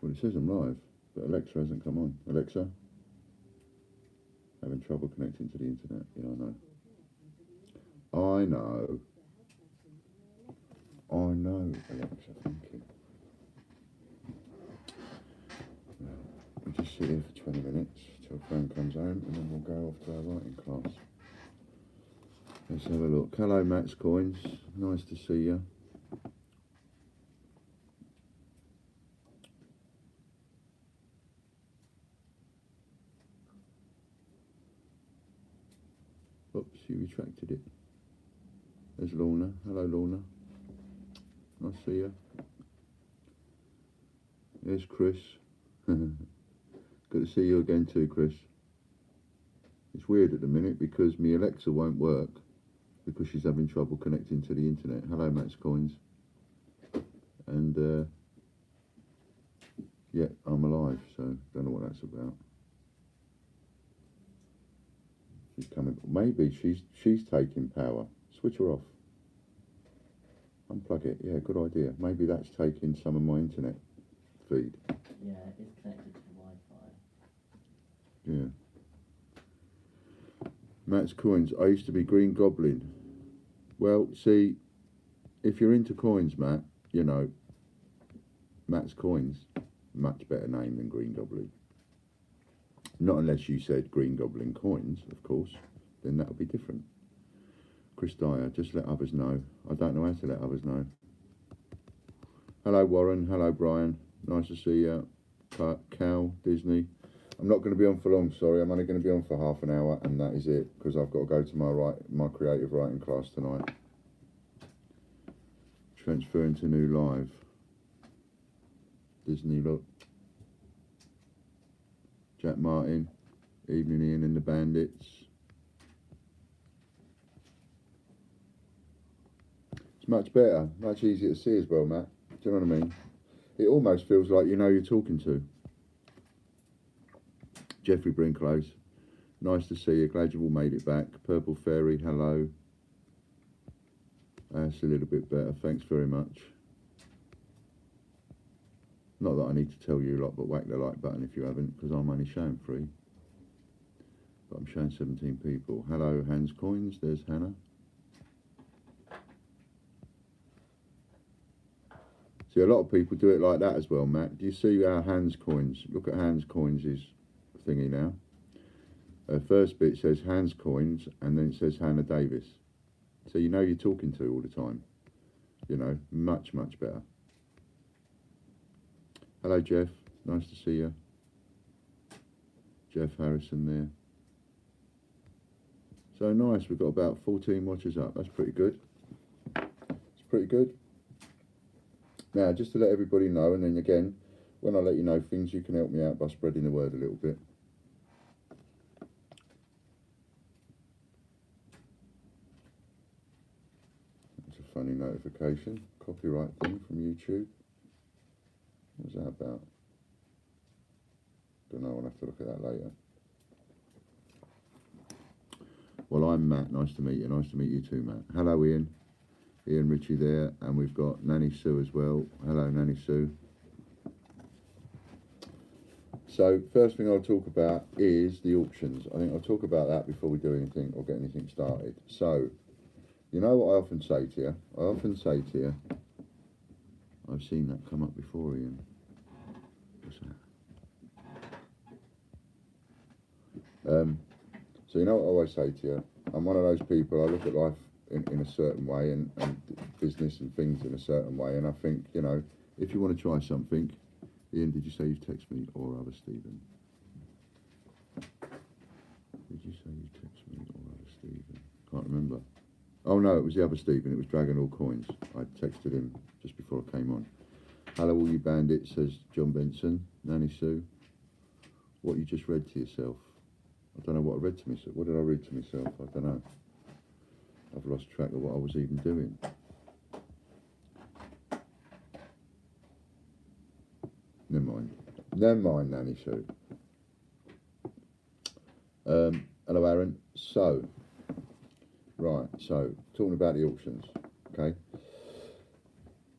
Well, it says I'm live, but Alexa hasn't come on. Alexa, having trouble connecting to the internet. Yeah, I know. I know. I know, Alexa. Thank you. We'll just sit here for 20 minutes till Fran comes home, and then we'll go off to our writing class. Let's have a look. Hello, Matt's Coins. Nice to see you. Oops, you retracted it. There's Lorna. Hello, Lorna. Nice to see you. There's Chris. Good to see you again too, Chris. It's weird at the minute because my Alexa won't work because she's having trouble connecting to the internet. Hello, Matt's Coins. And yeah, I'm alive, so don't know what that's about. She's coming. Maybe she's taking power. Switch her off. Unplug it. Yeah, good idea. Maybe that's taking some of my internet feed. Yeah, it's connected to Wi-Fi. Yeah. Matt's Coins. I used to be Green Goblin. Well, see, if you're into coins, Matt, you know, Matt's Coins, much better name than Green Goblin. Not unless you said Green Goblin Coins, of course, then that would be different. Chris Dyer, just let others know. I don't know how to let others know. Hello, Warren. Hello, Brian. Nice to see you. Cal, Disney. I'm not going to be on for long, sorry. I'm only going to be on for half an hour, and that is it, because I've got to go to my creative writing class tonight. Transferring to new live. Disney, look. Jack Martin. Evening Ian and the Bandits. It's much better, much easier to see as well, Matt. Do you know what I mean? It almost feels like you know you're talking to. Jeffrey Brinklows, nice to see you. Glad you all made it back. Purple Fairy, hello. That's a little bit better. Thanks very much. Not that I need to tell you a lot, but whack the like button if you haven't, because I'm only showing 3. But I'm showing 17 people. Hello, Hans Coins. There's Hannah. See, a lot of people do it like that as well, Matt. Do you see our Hans Coins? Look at Hans Coins' thingy now. First bit says Hans Coins, and then it says Hannah Davis. So you know you're talking to all the time. You know, much, much better. Hello, Jeff. Nice to see you. Jeff Harrison there. So nice. We've got about 14 watchers up. That's pretty good. It's pretty good. Now, just to let everybody know, and then again, when I let you know things, you can help me out by spreading the word a little bit. That's a funny notification. Copyright thing from YouTube. What's that about? Don't know. I'll have to look at that later. Well, I'm Matt. Nice to meet you. Nice to meet you too, Matt. Hello, Ian. Ian Ritchie there, and we've got Nanny Sue as well. Hello, Nanny Sue. So, first thing I'll talk about is the auctions. I think I'll talk about that before we do anything or get anything started. So, you know what I often say to you? I often say to you, I've seen that come up before, Ian. What's that? So, you know what I always say to you? I'm one of those people, I look at life in a certain way and business and things in a certain way, and I think, you know, if you want to try something, Ian, did you say you've texted me or other Stephen? Did you say you texted me or other Stephen? Can't remember. Oh no, it was the other Stephen, it was Dragon All Coins. I texted him just before I came on. Hello all you bandits, says John Benson. Nanny Sue, what you just read to yourself? I don't know what I read to myself. What did I read to myself? I don't know. I've lost track of what I was even doing. Never mind. Never mind, Nanny Sue. Hello, Aaron. So, right, so, talking about the auctions, okay?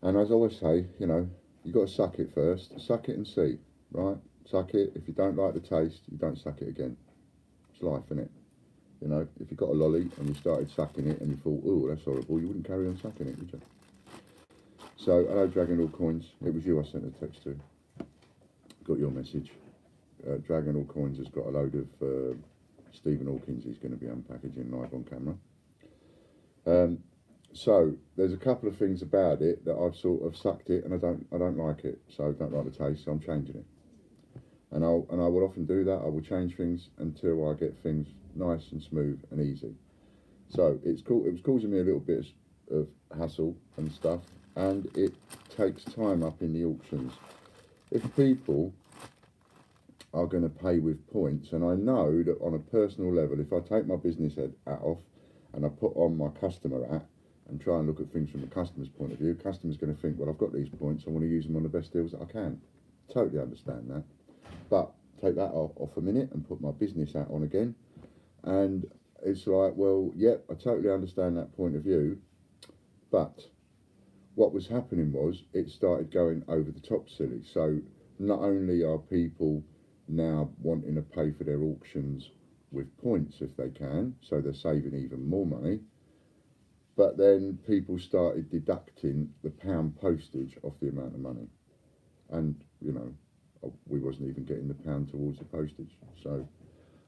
And as I always say, you know, you got to suck it first. Suck it and see, right? Suck it. If you don't like the taste, you don't suck it again. It's life, innit? You know, if you got a lolly and you started sucking it and you thought, oh, that's horrible, you wouldn't carry on sucking it, would you? So, hello, Dragon All Coins. It was you I sent the text to. Got your message. Dragon All Coins has got a load of Stephen Hawkins he's going to be unpackaging live on camera. So there's a couple of things about it that I've sort of sucked it and I don't like it, so I don't like the taste, so I'm changing it. And I will often do that. I will change things until I get things nice and smooth and easy. So it was causing me a little bit of hassle and stuff, and it takes time up in the auctions. If people are going to pay with points, and I know that on a personal level, if I take my business hat off and I put on my customer hat and try and look at things from the customer's point of view, the customer's going to think, well, I've got these points, I want to use them on the best deals that I can. Totally understand that. But take that off a minute and put my business hat on again, and it's like, well, yeah, I totally understand that point of view, but what was happening was it started going over the top silly. So not only are people now wanting to pay for their auctions with points if they can, so they're saving even more money, but then people started deducting the pound postage off the amount of money, and you know, we wasn't even getting the pound towards the postage. So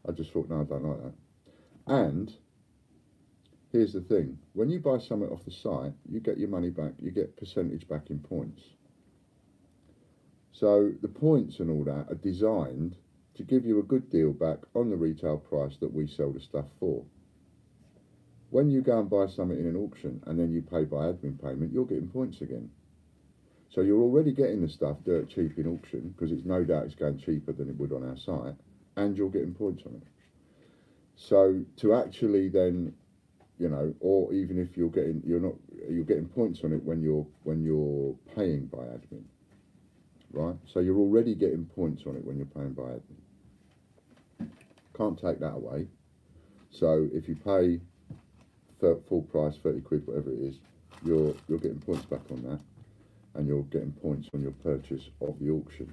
I just thought, no, I don't like that. And here's the thing, when you buy something off the site, you get your money back, you get percentage back in points. So the points and all that are designed to give you a good deal back on the retail price that we sell the stuff for. When you go and buy something in an auction and then you pay by admin payment, you're getting points again. So you're already getting the stuff dirt cheap in auction, because it's no doubt it's going cheaper than it would on our site, and you're getting points on it. So to actually then, you know, or even if you're getting points on it when you're paying by admin, right? So you're already getting points on it when you're paying by admin. Can't take that away. So if you pay full price, 30 quid, whatever it is, you're getting points back on that, and you're getting points on your purchase of the auction.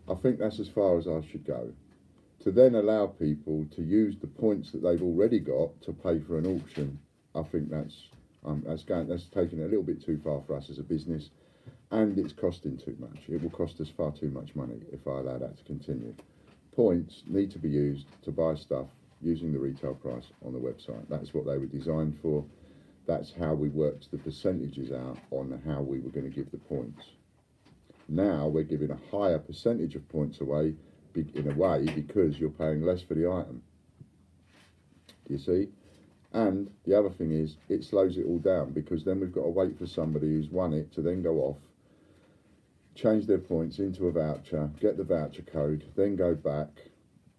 I think that's as far as I should go. To then allow people to use the points that they've already got to pay for an auction, I think that's taking it a little bit too far for us as a business, and it's costing too much. It will cost us far too much money if I allow that to continue. Points need to be used to buy stuff using the retail price on the website. That's what they were designed for. That's how we worked the percentages out on how we were going to give the points. Now we're giving a higher percentage of points away, in a way, because you're paying less for the item. Do you see? And the other thing is, it slows it all down, because then we've got to wait for somebody who's won it to then go off, change their points into a voucher, get the voucher code, then go back,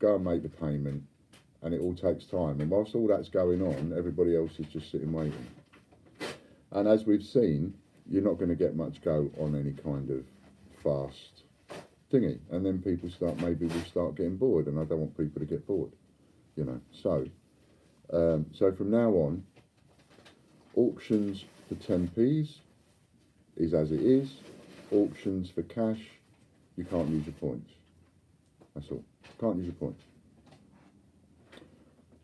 go and make the payment, and it all takes time. And whilst all that's going on, everybody else is just sitting waiting. And as we've seen, you're not going to get much go on any kind of fast thingy. And then people maybe will start getting bored, and I don't want people to get bored, you know. So from now on, auctions for 10p's is as it is. Auctions for cash, you can't use your points. That's all. Can't use your points.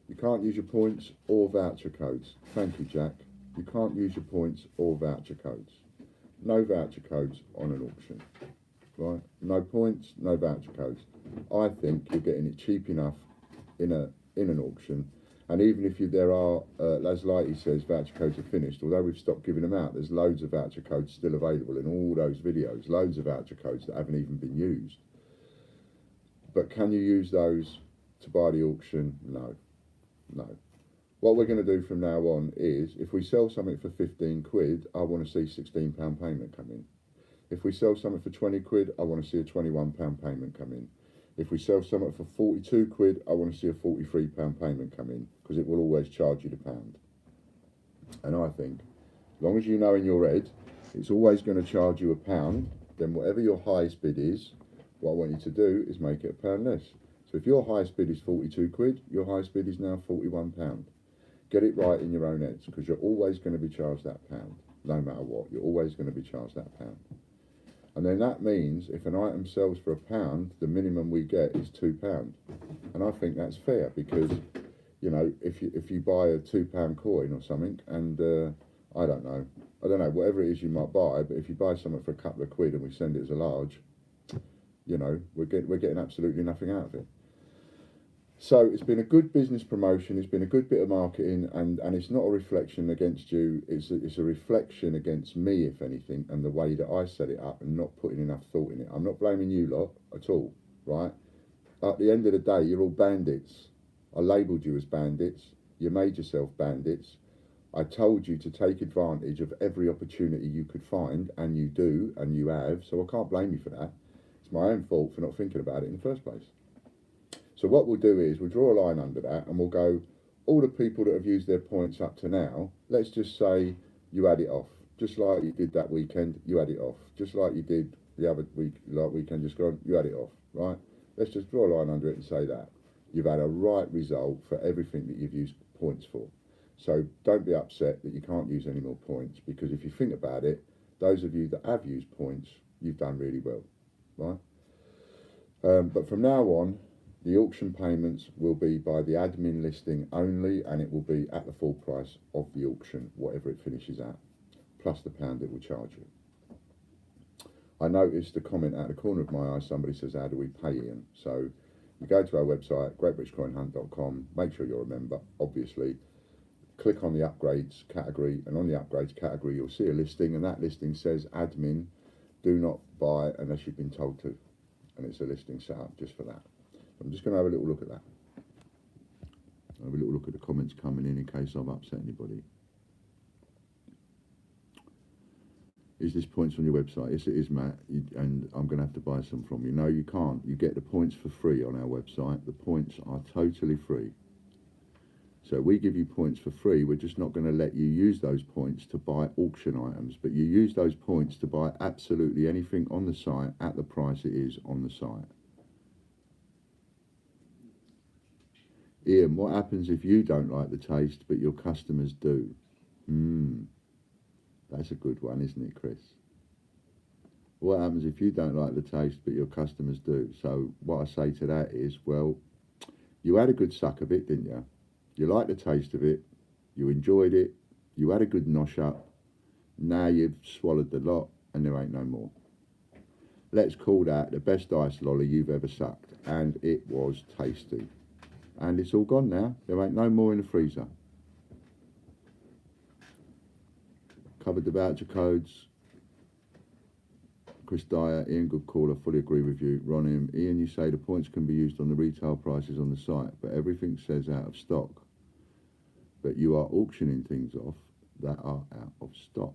You can't use your points or voucher codes. Thank you, Jack. You can't use your points or voucher codes. No voucher codes on an auction, right? No points, no voucher codes. I think you're getting it cheap enough in an auction. And even if there are, as Lighty says, voucher codes are finished, although we've stopped giving them out, there's loads of voucher codes still available in all those videos, loads of voucher codes that haven't even been used. But can you use those to buy the auction? No. No. What we're going to do from now on is, if we sell something for 15 quid, I want to see £16 payment come in. If we sell something for 20 quid, I want to see a £21 payment come in. If we sell something for 42 quid, I want to see a £43 payment come in, because it will always charge you the pound. And I think, as long as you know in your head, it's always going to charge you £1, then whatever your highest bid is, what I want you to do is make it £1 less. So if your highest bid is 42 quid, your highest bid is now £41. Get it right in your own heads, because you're always going to be charged that pound, no matter what. You're always going to be charged that pound. And then that means if an item sells for £1, the minimum we get is £2. And I think that's fair because, you know, if you buy a £2 coin or something, and I don't know, whatever it is you might buy, but if you buy something for a couple of quid and we send it as a large, you know, we're getting absolutely nothing out of it. So it's been a good business promotion, it's been a good bit of marketing, and it's not a reflection against you, it's a reflection against me, if anything, and the way that I set it up and not putting enough thought in it. I'm not blaming you lot at all, right? At the end of the day, you're all bandits. I labelled you as bandits, you made yourself bandits. I told you to take advantage of every opportunity you could find, and you do, and you have, so I can't blame you for that. It's my own fault for not thinking about it in the first place. So what we'll do is we'll draw a line under that and we'll go, all the people that have used their points up to now, let's just say you add it off. Just like you did that weekend, you add it off. Just like you did the other weekend just gone, you add it off, right? Let's just draw a line under it and say that. You've had a right result for everything that you've used points for. So don't be upset that you can't use any more points, because if you think about it, those of you that have used points, you've done really well, right? But from now on, the auction payments will be by the admin listing only, and it will be at the full price of the auction, whatever it finishes at, plus the pound it will charge you. I noticed a comment out of the corner of my eye, somebody says, how do we pay Ian? So you go to our website, greatbritishcoinhunt.com, make sure you're a member, obviously. Click on the upgrades category, and on the upgrades category you'll see a listing, and that listing says admin, do not buy unless you've been told to. And it's a listing set up just for that. I'm just going to have a little look at that. Have a little look at the comments coming in case I've upset anybody. Is this points on your website? Yes, it is, Matt, and I'm going to have to buy some from you. No, you can't. You get the points for free on our website. The points are totally free. So we give you points for free. We're just not going to let you use those points to buy auction items, but you use those points to buy absolutely anything on the site at the price it is on the site. Ian, what happens if you don't like the taste but your customers do? That's a good one, isn't it, Chris? What happens if you don't like the taste but your customers do? So what I say to that is, well, you had a good suck of it, didn't you? You liked the taste of it, you enjoyed it, you had a good nosh up, now you've swallowed the lot and there ain't no more. Let's call that the best ice lolly you've ever sucked, and it was tasty. And it's all gone now, there ain't no more in the freezer. Covered the voucher codes. Chris Dyer, Ian, good caller, fully agree with you. Ron M. Ian, you say the points can be used on the retail prices on the site, but everything says out of stock. But you are auctioning things off that are out of stock.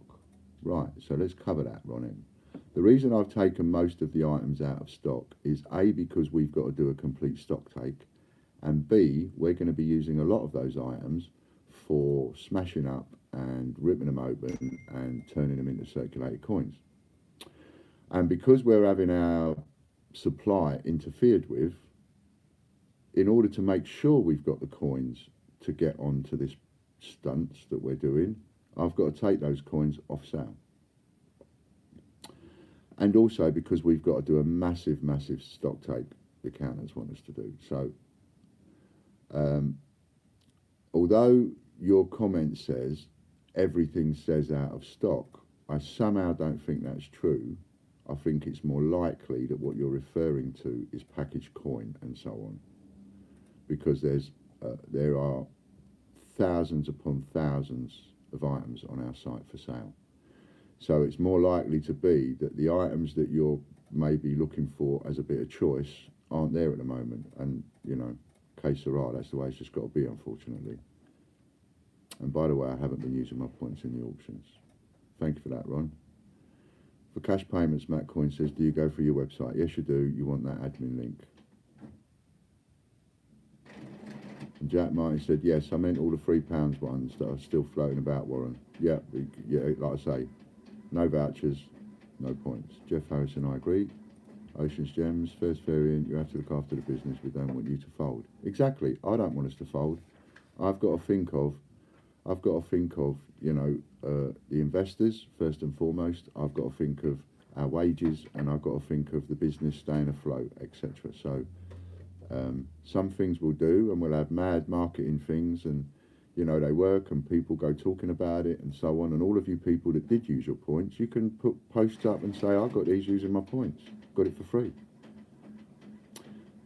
Right, so let's cover that, Ron M. The reason I've taken most of the items out of stock is A, because we've got to do a complete stock take, and B, we're going to be using a lot of those items for smashing up and ripping them open and turning them into circulated coins. And because we're having our supply interfered with, in order to make sure we've got the coins to get onto this stunts that we're doing, I've got to take those coins off sale. And also because we've got to do a massive stock take, the accountants want us to do. So, although your comment says everything says out of stock, I somehow don't think that's true. I think it's more likely that what you're referring to is packaged coin and so on, because there are thousands upon thousands of items on our site for sale. So it's more likely to be that the items that you're maybe looking for as a bit of choice aren't there at the moment, and you know, que sera, that's the way it's just got to be, unfortunately. And by the way, I haven't been using my points in the auctions. Thank you for that, Ron. For cash payments, Matt Coyne says, do you go through your website? Yes, you do. You want that admin link. And Jack Martin said, yes, I meant all the £3 ones that are still floating about, Warren. Yeah, like I say, no vouchers, no points. Jeff Harrison, I agree. Ocean's Gems, first variant, you have to look after the business. We don't want you to fold. Exactly. I don't want us to fold. I've got to think of, you know, the investors first and foremost. I've got to think of our wages, and I've got to think of the business staying afloat, etc. So some things we'll do, and we'll have mad marketing things, and you know, they work, and people go talking about it, and so on. And all of you people that did use your points, you can put posts up and say, I got these using my points, got it for free.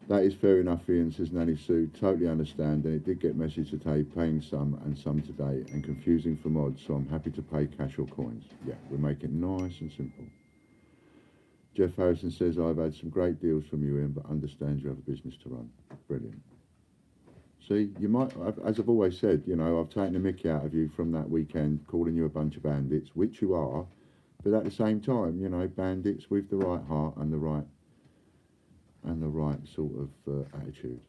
That is fair enough, Ian, says Nanny Sue. Totally understand, and it did get messy today, paying some and some today, and confusing for mods, so I'm happy to pay cash or coins. Yeah, we make it nice and simple. Jeff Harrison says, I've had some great deals from you, Ian, but understand you have a business to run. Brilliant. See, you might, as I've always said, you know, I've taken the mickey out of you from that weekend, calling you a bunch of bandits, which you are, but at the same time, you know, bandits with the right heart and the right sort of attitude.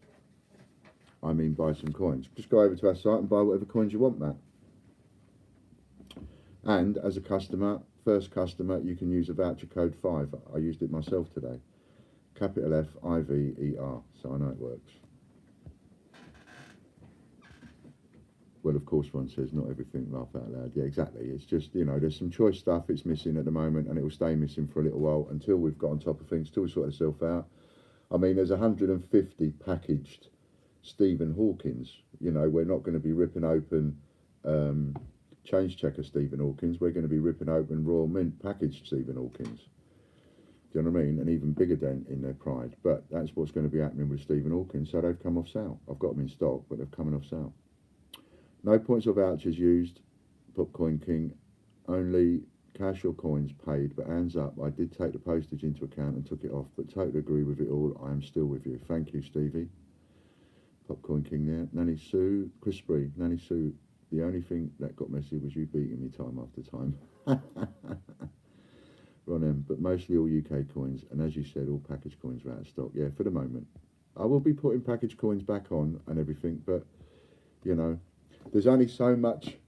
I mean, buy some coins. Just go over to our site and buy whatever coins you want, Matt. And as a customer, first customer, you can use a voucher code 5. I used it myself today. Capital F-I-V-E-R, so I know it works. Well, of course, one says not everything, laugh out loud. Yeah, exactly. It's just, you know, there's some choice stuff it's missing at the moment, and it will stay missing for a little while until we've got on top of things, till we sort ourselves out. I mean, there's 150 packaged Stephen Hawkins. You know, we're not going to be ripping open change checker Stephen Hawkins. We're going to be ripping open Royal Mint packaged Stephen Hawkins. Do you know what I mean? An even bigger dent in their pride. But that's what's going to be happening with Stephen Hawkins. So they've come off sale. I've got them in stock, but they're coming off sale. No points or vouchers used, Popcoin King. Only cash or coins paid, but hands up, I did take the postage into account and took it off, but totally agree with it all. I am still with you. Thank you, Stevie. Popcorn King there. Nanny Sue, Chris Spree, Nanny Sue, the only thing that got messy was you beating me time after time. Ron M, but mostly all UK coins, and as you said, all package coins are out of stock. Yeah, for the moment. I will be putting package coins back on and everything, but, you know, there's only so much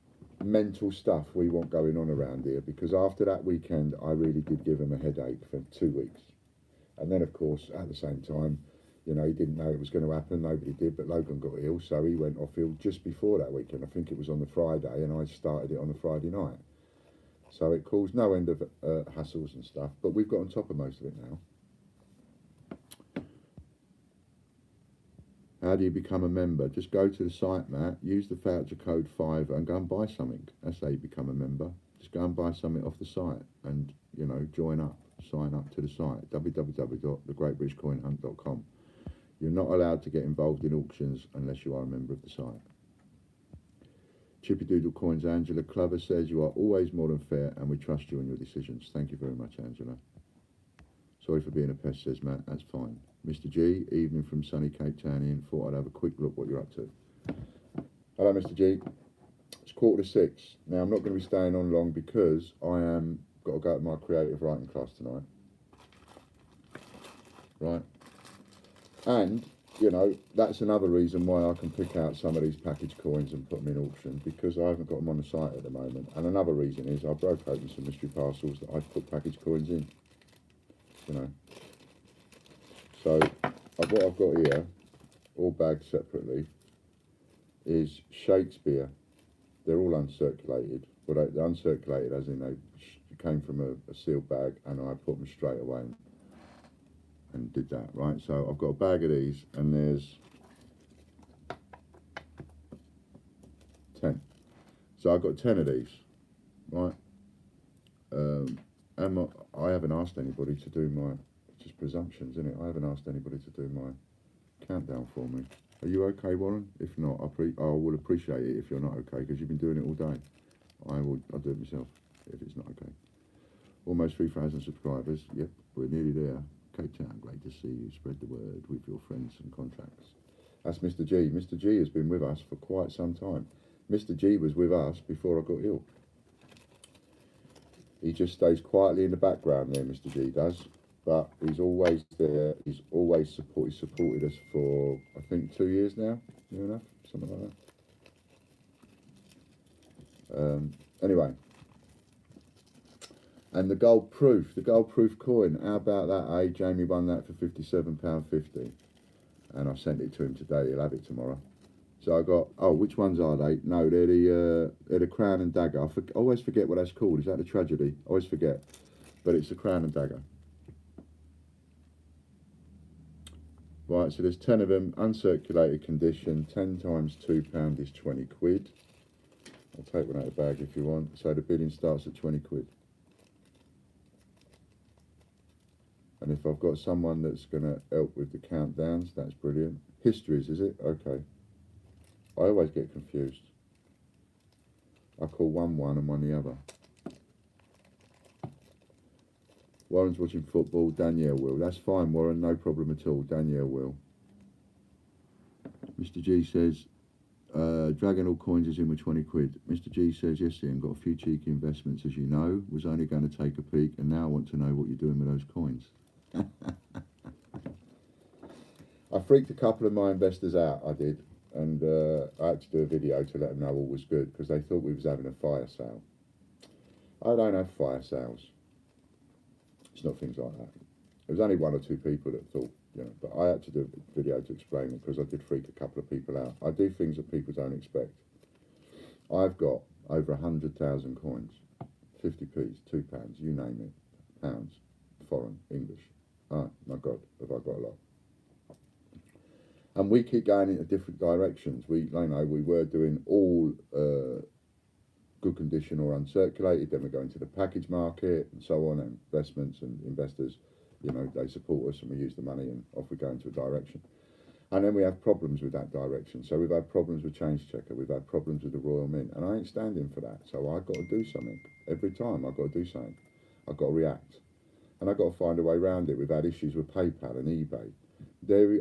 mental stuff we want going on around here, because after that weekend I really did give him a headache for 2 weeks, and then of course at the same time, you know, he didn't know it was going to happen, nobody did, but Logan got ill, so he went off ill just before that weekend. I think it was on the Friday, and I started it on the Friday night, so it caused no end of hassles and stuff, but we've got on top of most of it now. How do you become a member? Just go to the site, Matt, use the voucher code 5 and go and buy something. That's how you become a member. Just go and buy something off the site and, you know, join up, sign up to the site, www.thegreatbritishcoinhunt.com. You're not allowed to get involved in auctions unless you are a member of the site. Chippy Doodle Coins, Angela Clover says, you are always more than fair and we trust you in your decisions. Thank you very much, Angela. Sorry for being a pest, says Matt, that's fine. Mr. G, evening from sunny Cape Townian, thought I'd have a quick look what you're up to. Hello, Mr. G. It's 5:45. Now, I'm not going to be staying on long because I am got to go to my creative writing class tonight. Right? And, you know, that's another reason why I can pick out some of these package coins and put them in auction, because I haven't got them on the site at the moment. And another reason is I broke open some mystery parcels that I've put package coins in. You know. So what I've got here, all bagged separately, is Shakespeare. They're all uncirculated. Well, they're uncirculated as in they came from a sealed bag, and I put them straight away and did that, right? So I've got a bag of these, and there's 10. So I've got 10 of these, right? I haven't asked anybody to do my... just presumptions, isn't it? I haven't asked anybody to do my countdown for me. Are you okay, Warren? If not, I will appreciate it if you're not okay, because you've been doing it all day. I'll do it myself if it's not okay. Almost 3,000 subscribers. Yep, we're nearly there. Cape Town, great to see you. Spread the word with your friends and contacts. That's Mr. G. Mr. G has been with us for quite some time. Mr. G was with us before I got ill. He just stays quietly in the background there, Mr. G does. But he's always there. He's always supported us for, I think, 2 years now. Near enough, something like that. Anyway, and the gold proof coin. How about that? Eh? Jamie won that for £57.50, and I sent it to him today. He'll have it tomorrow. So I got. Oh, which ones are they? No, they're the Crown and Dagger. I always forget what that's called. Is that the Tragedy? I always forget. but it's the Crown and Dagger. Right, so there's 10 of them, uncirculated condition, 10 times £2 is 20 quid. I'll take one out of the bag if you want. So the bidding starts at 20 quid. And if I've got someone that's going to help with the countdowns, that's brilliant. Histories, is it? Okay. I always get confused. I call one and one the other. Warren's watching football, Danielle will. That's fine, Warren, no problem at all. Danielle will. Mr. G says, Dragon All Coins is in with 20 quid. Mr. G says, yes, Ian, got a few cheeky investments, as you know. Was only going to take a peek, and now I want to know what you're doing with those coins. I freaked a couple of my investors out, I did. And I had to do a video to let them know all was good, because they thought we was having a fire sale. I don't have fire sales. It's not things like that. There was only one or two people that thought, you know, but I had to do a video to explain it because I did freak a couple of people out. I do things that people don't expect. I've got over 100,000 coins, 50p's, £2, you name it, pounds, foreign, English. Oh my God, have I got a lot. And we keep going into different directions. We were doing all good condition or uncirculated, then we're going to the package market and so on, and investments and investors, you know, they support us and we use the money and off we go into a direction. And then we have problems with that direction. So we've had problems with Change Checker, we've had problems with the Royal Mint, and I ain't standing for that. So I've got to do something. Every time I've got to do something. I've got to react. And I've got to find a way around it. We've had issues with PayPal and eBay.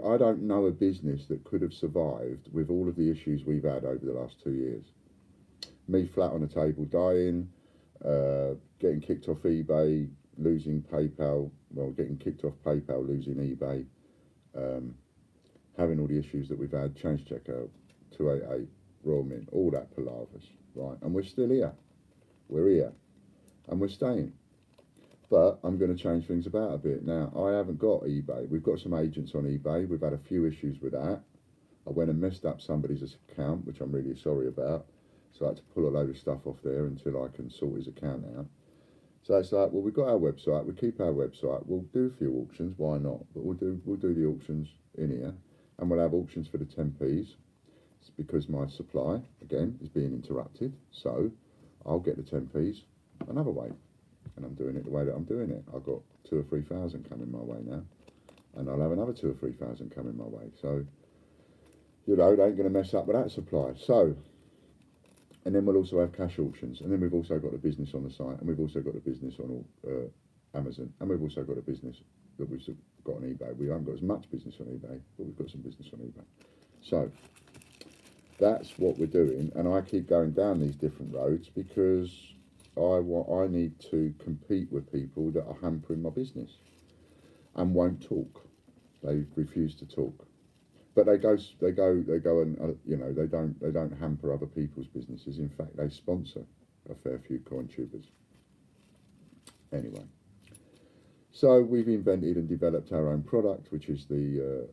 I don't know a business that could have survived with all of the issues we've had over the last 2 years. Me flat on the table dying, getting kicked off eBay, losing PayPal, well, getting kicked off PayPal, losing eBay, having all the issues that we've had, Change Checker, 288, Royal Mint, all that palavers, right? And we're still here. We're here. And we're staying. But I'm going to change things about a bit. Now, I haven't got eBay. We've got some agents on eBay. We've had a few issues with that. I went and messed up somebody's account, which I'm really sorry about. So I had to pull a load of stuff off there until I can sort his account out. So it's like, well, we've got our website. We keep our website. We'll do a few auctions. Why not? But we'll do the auctions in here. And we'll have auctions for the 10p's. It's because my supply, again, is being interrupted. So I'll get the 10p's another way. And I'm doing it the way that I'm doing it. I've got 2,000 or 3,000 coming my way now, and I'll have another 2,000 or 3,000 coming my way. So, you know, they ain't going to mess up with that supply. So, and then we'll also have cash auctions, and then we've also got a business on the site, and we've also got a business on Amazon, and we've also got a business that we've got on eBay. We haven't got as much business on eBay, but we've got some business on eBay. So that's what we're doing, and I keep going down these different roads because I need to compete with people that are hampering my business and won't talk. They refuse to talk, but they go and you know, they don't hamper other people's businesses. In fact, they sponsor a fair few coin tubers. Anyway, so we've invented and developed our own product, which is the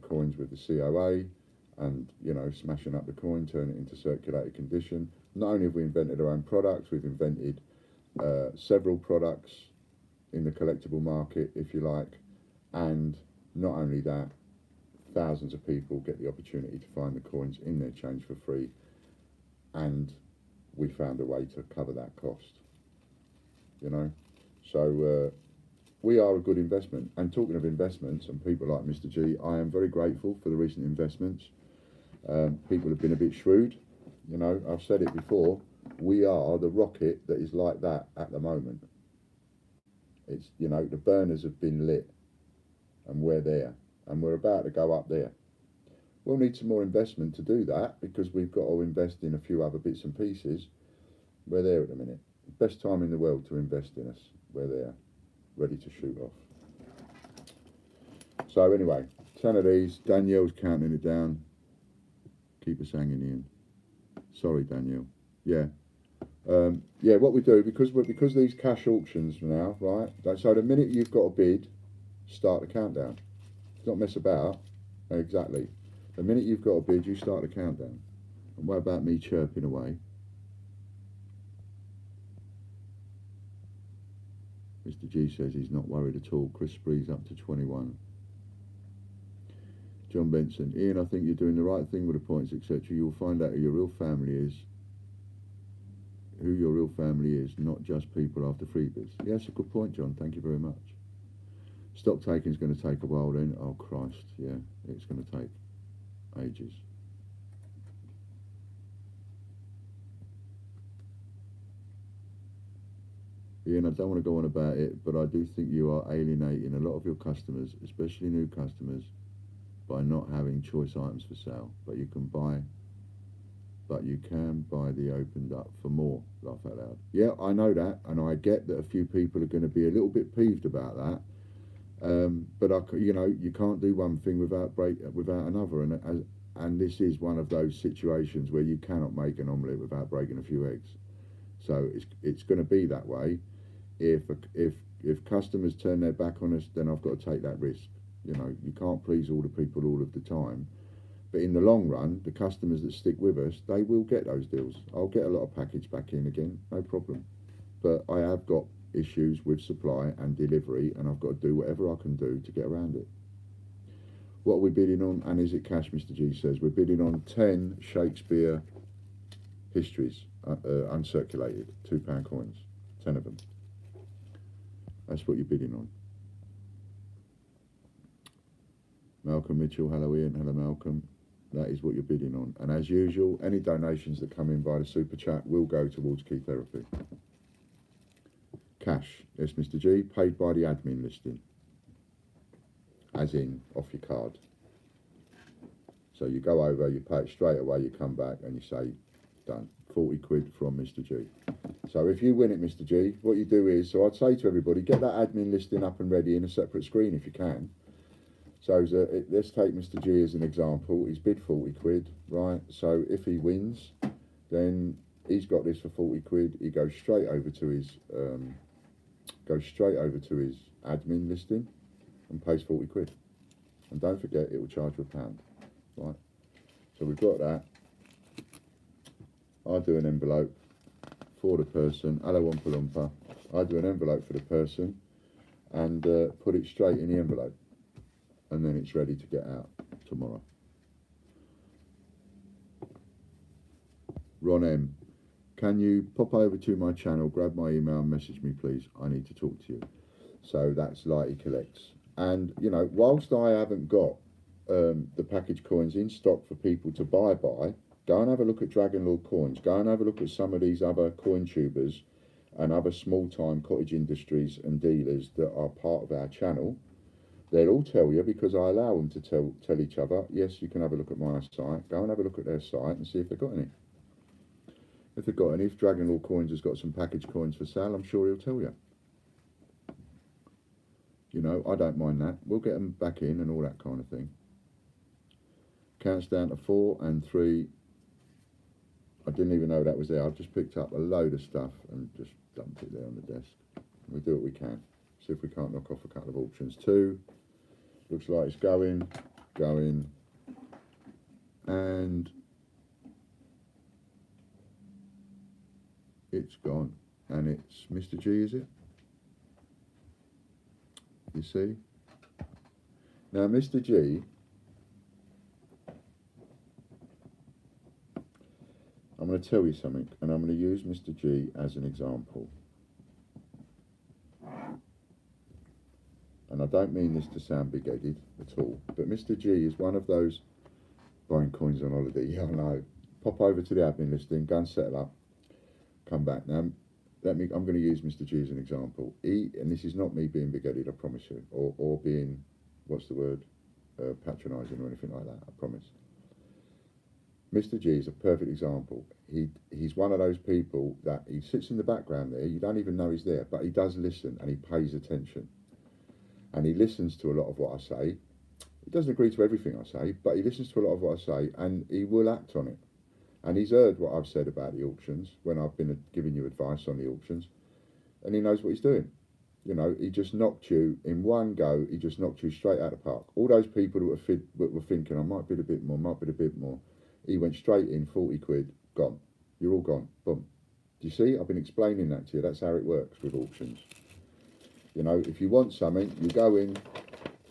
coins with the COA. And, you know, smashing up the coin, turn it into circulated condition. Not only have we invented our own products, we've invented several products in the collectible market, if you like, and not only that, thousands of people get the opportunity to find the coins in their change for free, and we found a way to cover that cost, you know. So we are a good investment. And talking of investments and people like Mr. G, I am very grateful for the recent investments. People have been a bit shrewd, you know. I've said it before, we are the rocket that is like that at the moment. It's, you know, the burners have been lit and we're there and we're about to go up there. We'll need some more investment to do that because we've got to invest in a few other bits and pieces. We're there at the minute. Best time in the world to invest in us. We're there, ready to shoot off. So anyway, 10 of these. Danielle's counting it down. Keep us hanging in. Sorry, Danielle. Yeah. Yeah, what we do, because these cash auctions now, right? So the minute you've got a bid, start the countdown. Don't mess about. Exactly. The minute you've got a bid, you start the countdown. And what about me chirping away? Mr. G says he's not worried at all. Chris Spree's up to 21. John Benson, Ian, I think you're doing the right thing with the points, etc. You'll find out who your real family is. Who your real family is, not just people after freebies. Yeah, that's a good point, John. Thank you very much. Stock taking is going to take a while then. Oh, Christ, yeah, it's going to take ages. Ian, I don't want to go on about it, but I do think you are alienating a lot of your customers, especially new customers, by not having choice items for sale. But you can buy the opened up for more. Laugh out loud. Yeah, I know that, and I get that a few people are going to be a little bit peeved about that. But you can't do one thing without another, and this is one of those situations where you cannot make an omelette without breaking a few eggs. So it's going to be that way. If customers turn their back on us, then I've got to take that risk. You know, you can't please all the people all of the time. But in the long run, the customers that stick with us, they will get those deals. I'll get a lot of package back in again, no problem. But I have got issues with supply and delivery, and I've got to do whatever I can do to get around it. What are we bidding on? And is it cash, Mr. G says? We're bidding on 10 Shakespeare histories, uncirculated, £2 coins, 10 of them. That's what you're bidding on. Malcolm Mitchell, hello Ian, hello Malcolm. That is what you're bidding on. And as usual, any donations that come in via the super chat will go towards Key Therapy. Cash, yes Mr. G, paid by the admin listing. As in, off your card. So you go over, you pay it straight away, you come back and you say, done. 40 quid from Mr. G. So if you win it, Mr. G, what you do is, so I'd say to everybody, get that admin listing up and ready in a separate screen if you can. So let's take Mr. G as an example. He's bid 40 quid, right? So if he wins, then he's got this for 40 quid. He goes straight over to his admin listing and pays 40 quid. And don't forget, it will charge you £1, right? So we've got that. I do an envelope for the person. Hello, Wampa Lumpa. I do an envelope for the person and put it straight in the envelope. And then it's ready to get out tomorrow. Ron M, can you pop over to my channel, grab my email and message me please? I need to talk to you. So that's Lighty Collects. And, you know, whilst I haven't got the package coins in stock for people to buy, go and have a look at Dragon Lord Coins. Go and have a look at some of these other coin tubers and other small-time cottage industries and dealers that are part of our channel. They'll all tell you, because I allow them to tell each other, yes, you can have a look at my site. Go and have a look at their site and see if they've got any. If they've got any, if Dragon Lord Coins has got some package coins for sale, I'm sure he'll tell you. You know, I don't mind that. We'll get them back in and all that kind of thing. Counts down to 4 and 3. I didn't even know that was there. I've just picked up a load of stuff and just dumped it there on the desk. We'll do what we can. See if we can't knock off a couple of auctions. 2. Looks like it's going. And it's gone. And it's Mr. G, is it? You see? Now, Mr. G, I'm going to tell you something, and I'm going to use Mr. G as an example. And I don't mean this to sound big-headed at all, but Mr. G is one of those buying coins on holiday. Yeah, I know. Pop over to the admin listing, go and settle up, come back. Now, I'm going to use Mr. G as an example. And this is not me being big-headed, I promise you, or being, what's the word, patronising or anything like that, I promise. Mr. G is a perfect example. He's one of those people that he sits in the background there, you don't even know he's there, but he does listen and he pays attention. And he listens to a lot of what I say. He doesn't agree to everything I say, but he listens to a lot of what I say and he will act on it. And he's heard what I've said about the auctions when I've been giving you advice on the auctions, and he knows what he's doing. You know, he just knocked you in one go. He just knocked you straight out of the park. All those people who were thinking, I might bid a bit more, he went straight in, 40 quid, gone. You're all gone. Boom. Do you see? I've been explaining that to you. That's how it works with auctions. You know, if you want something, you go in.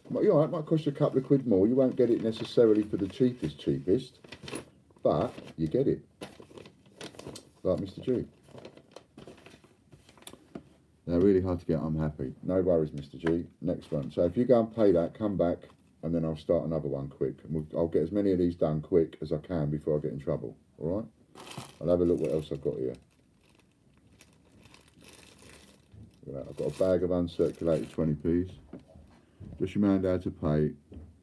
You're all right, it might cost you a couple of quid more. You won't get it necessarily for the cheapest, but you get it. Like Mr. G. They're really hard to get. I'm happy. No worries, Mr. G. Next one. So if you go and pay that, come back, and then I'll start another one quick. And I'll get as many of these done quick as I can before I get in trouble. All right? I'll have a look what else I've got here. I've got a bag of uncirculated 20p's. Just remind how to pay.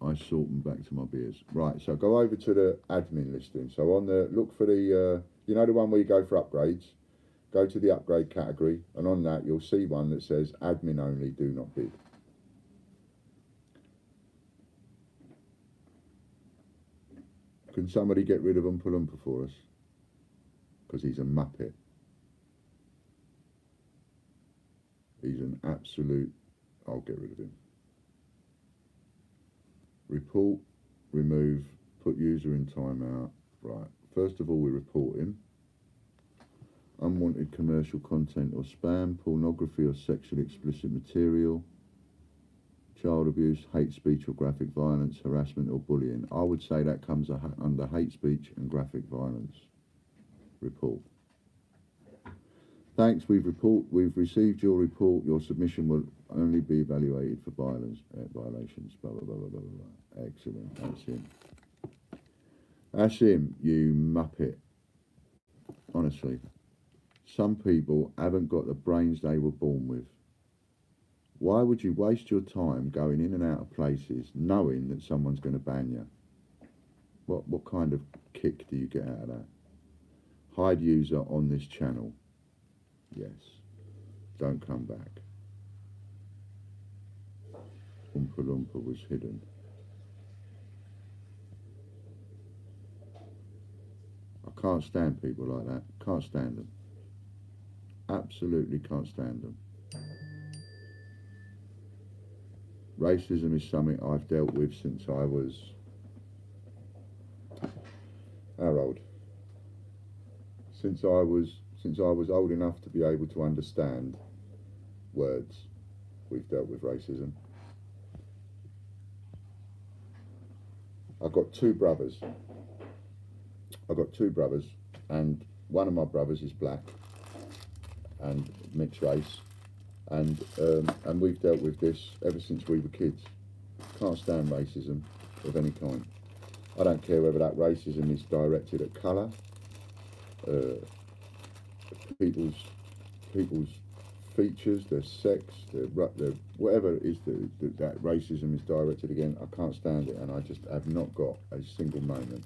I sort them back to my beers. Right, so go over to the admin listing. So on the, look for the, you know the one where you go for upgrades? Go to the upgrade category, and on that you'll see one that says admin only, do not bid. Can somebody get rid of Oompa Loompa for us? Because he's a muppet. He's an absolute, I'll get rid of him. Report, remove, put user in timeout. Right, first of all we report him. Unwanted commercial content or spam, pornography or sexually explicit material, child abuse, hate speech or graphic violence, harassment or bullying. I would say that comes under hate speech and graphic violence. Report. Thanks, we've received your report. Your submission will only be evaluated for violations. Blah, blah, blah, blah, blah, blah. Excellent, that's him. That's him, you muppet. Honestly, some people haven't got the brains they were born with. Why would you waste your time going in and out of places knowing that someone's going to ban you? What kind of kick do you get out of that? Hide user on this channel. Yes. Don't come back. Oompa Loompa was hidden. I can't stand people like that. Can't stand them. Absolutely can't stand them. Racism is something I've dealt with since I was, how old? Since I was old enough to be able to understand words, we've dealt with racism. I've got two brothers, and one of my brothers is black and mixed race, and we've dealt with this ever since we were kids. Can't stand racism of any kind. I don't care whether that racism is directed at colour, people's features, their sex, their whatever it is that racism is directed against. I can't stand it, and I just have not got a single moment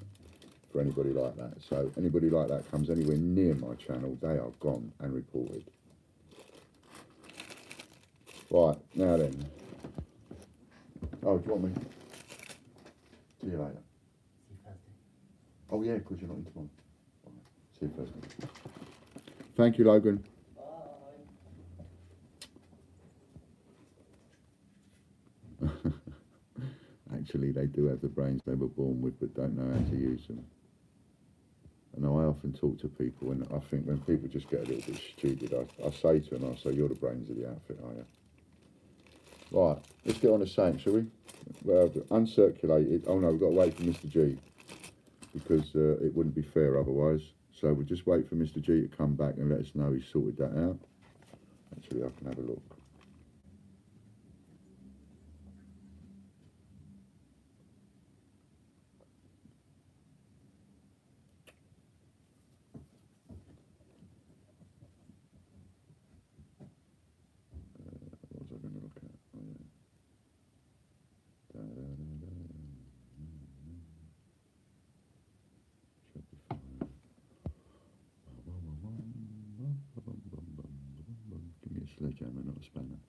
for anybody like that. So anybody like that comes anywhere near my channel, they are gone and reported. Right, now then. Oh, do you want me? See you later. See you Thursday. Oh yeah, because you're not in tomorrow. Right. See you Thursday. Thank you, Logan. Bye. Actually, they do have the brains they were born with, but don't know how to use them. And I often talk to people, and I think when people just get a little bit stupid, I say to them, you're the brains of the outfit, are you? Right, let's get on to Saint, shall we? Well, uncirculated. Oh no, we've got to wait for Mr. G, because it wouldn't be fair otherwise. So we'll just wait for Mr. G to come back and let us know he's sorted that out. Actually, I can have a look. What was I going to look at? Oh, yeah. Give me a sledgehammer, not a spanner.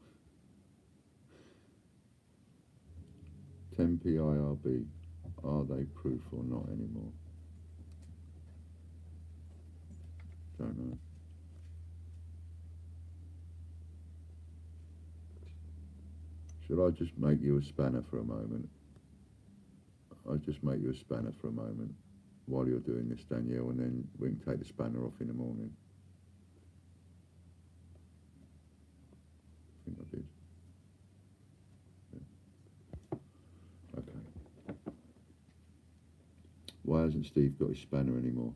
10p IRB. Are they proof or not anymore? Don't know. Should I just make you a spanner for a moment? I'll just make you a spanner for a moment while you're doing this, Danielle, and then we can take the spanner off in the morning. I think I did. Why hasn't Steve got his spanner anymore?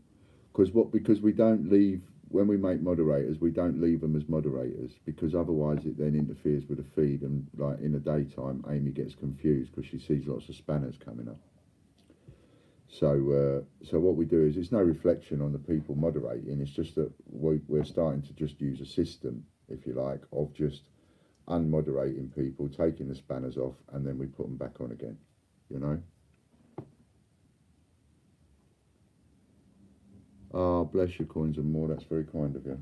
Because we don't leave, when we make moderators, we don't leave them as moderators, because otherwise it then interferes with the feed, and like in the daytime Amy gets confused because she sees lots of spanners coming up. So what we do is, it's no reflection on the people moderating, it's just that we're starting to just use a system, if you like, of just unmoderating people, taking the spanners off, and then we put them back on again, you know. Ah, bless your coins and more, that's very kind of you.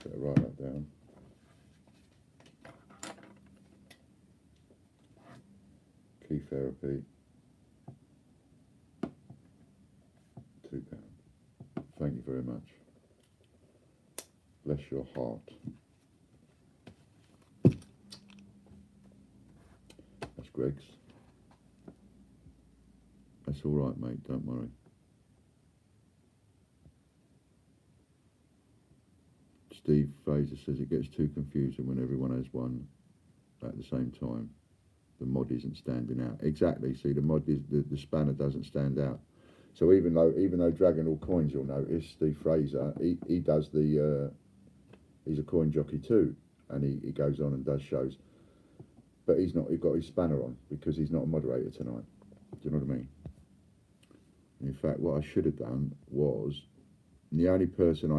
Better write that down. Key therapy, £2. Thank you very much. Bless your heart. That's Greg's. That's all right, mate, don't worry. Steve Fraser says it gets too confusing when everyone has one at the same time. The mod isn't standing out. Exactly. See, the mod is the spanner doesn't stand out. So even though Dragon All Coins, you'll notice Steve Fraser, he does the he's a coin jockey too, and he goes on and does shows, but he's got his spanner on because he's not a moderator tonight. Do you know what I mean? In fact, what I should have done was, the only person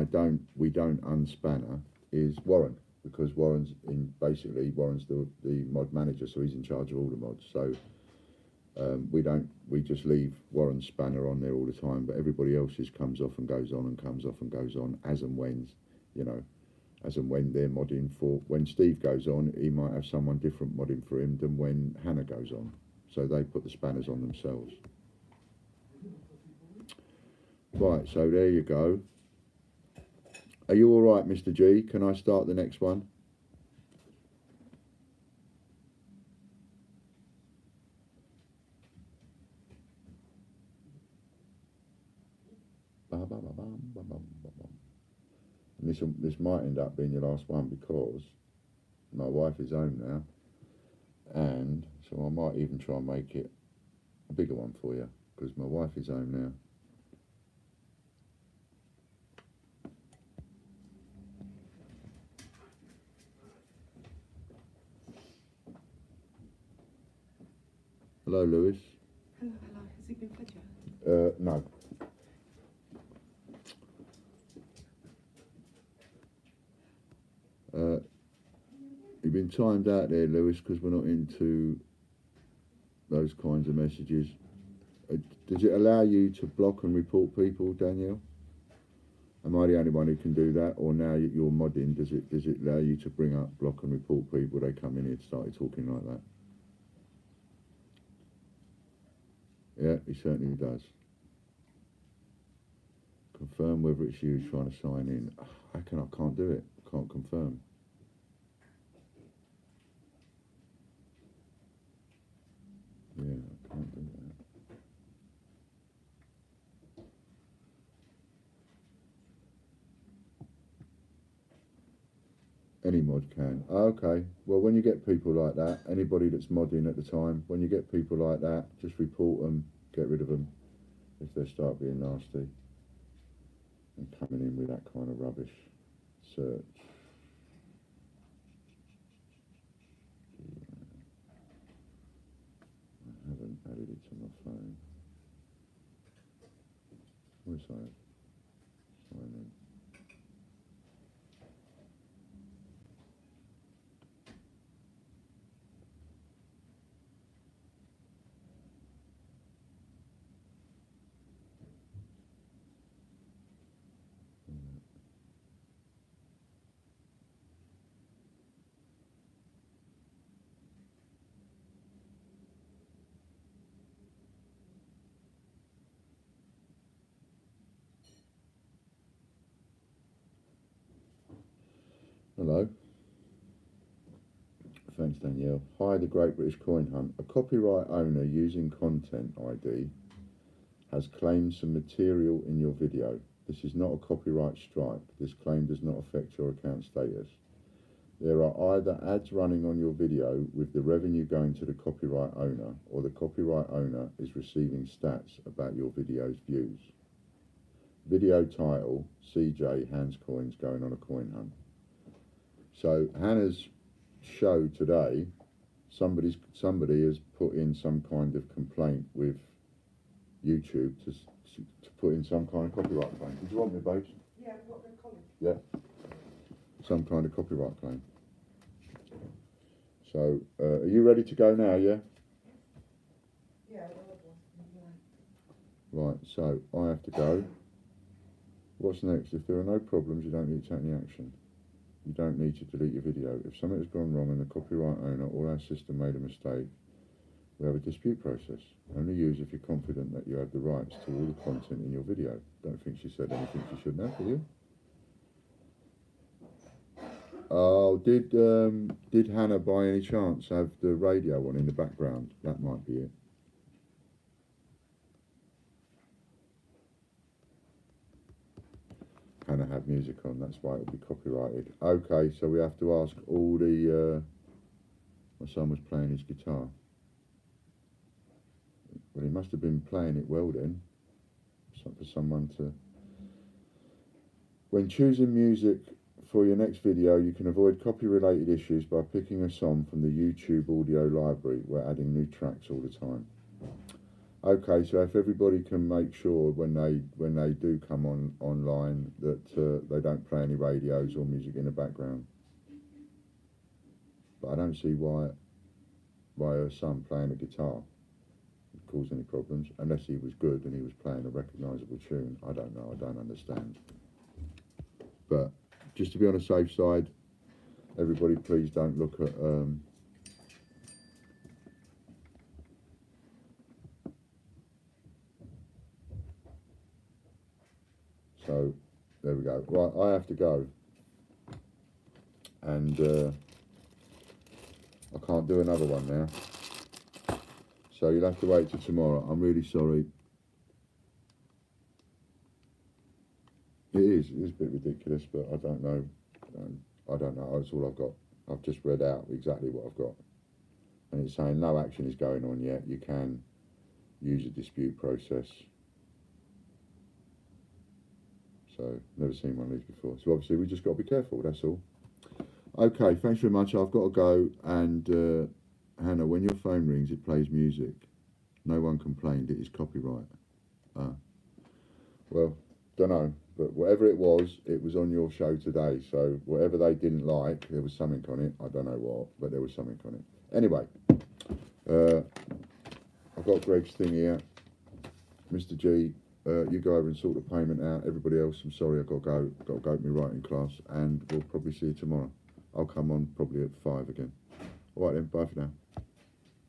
we don't unspanner is Warren, because Warren's the mod manager, so he's in charge of all the mods. So we just leave Warren's spanner on there all the time, but everybody else's comes off and goes on, and comes off and goes on, as and when, you know, as and when they're modding for. When Steve goes on, he might have someone different modding for him than when Hannah goes on, so they put the spanners on themselves. Right, so there you go. Are you all right, Mr. G? Can I start the next one? And this might end up being your last one, because my wife is home now, and so I might even try and make it a bigger one for you, because my wife is home now. Hello, Lewis. Hello, hello. Has it been Fletcher? No. You've been timed out there, Lewis, because we're not into those kinds of messages. Does it allow you to block and report people, Danielle? Am I the only one who can do that? Or now you're modding, does it allow you to bring up, block and report people? They come in here and start talking like that. Yeah, he certainly does. Confirm whether it's you trying to sign in. I can't do it. Can't confirm. Yeah, I can't do that. Any mod can. Okay. Well, when you get people like that, anybody that's modding at the time, when you get people like that, just report them, get rid of them if they start being nasty and coming in with that kind of rubbish. Search. I haven't added it to my phone. Where's that? Sign in. Hello. Thanks, Danielle. Hi, the Great British Coin Hunt. A copyright owner using Content ID has claimed some material in your video. This is not a copyright strike. This claim does not affect your account status. there are either ads running on your video with the revenue going to the copyright owner, or the copyright owner is receiving stats about your video's views. Video title, CJ Hans Coins going on a coin hunt. So Hannah's show today, somebody has put in some kind of complaint with YouTube to put in some kind of copyright claim. Did you want me, babes? Yeah, what they're calling. Yeah. Some kind of copyright claim. So, are you ready to go now, yeah? Yeah, Right, so I have to go. What's next? If there are no problems, you don't need to take any action. You don't need to delete your video. If something has gone wrong and the copyright owner or our system made a mistake, we have a dispute process. Only use if you're confident that you have the rights to all the content in your video. Don't think she said anything she shouldn't have, do you? Oh, did Hannah by any chance have the radio on in the background? That might be it. Hannah had music on, that's why it'll be copyrighted. Okay, so we have to ask all the... my son was playing his guitar. Well, he must have been playing it well then, for someone to... When choosing music for your next video, you can avoid copy-related issues by picking a song from the YouTube audio library. We're adding new tracks all the time. Okay, so if everybody can make sure when they do come online that they don't play any radios or music in the background. But I don't see why her son playing a guitar would cause any problems, unless he was good and he was playing a recognisable tune. I don't know, I don't understand. But just to be on the safe side, everybody please don't look at so there we go. Right, I have to go, and I can't do another one now, so you'll have to wait till tomorrow. I'm really sorry. It is a bit ridiculous, but I don't know. I don't know. That's all I've got. I've just read out exactly what I've got, and it's saying no action is going on yet. You can use a dispute process. So never seen one of these before. So obviously we just got to be careful. That's all. Okay, thanks very much. I've got to go. And Hannah, when your phone rings, it plays music. No one complained. It is copyright. Well, don't know. But whatever it was on your show today. So whatever they didn't like, there was something on it. I don't know what, but there was something on it. Anyway, I've got Greg's thing here. Mr. G, you go over and sort the payment out. Everybody else, I'm sorry, I've got to go to my writing class, and we'll probably see you tomorrow. I'll come on probably at 5 again. All right then, bye for now.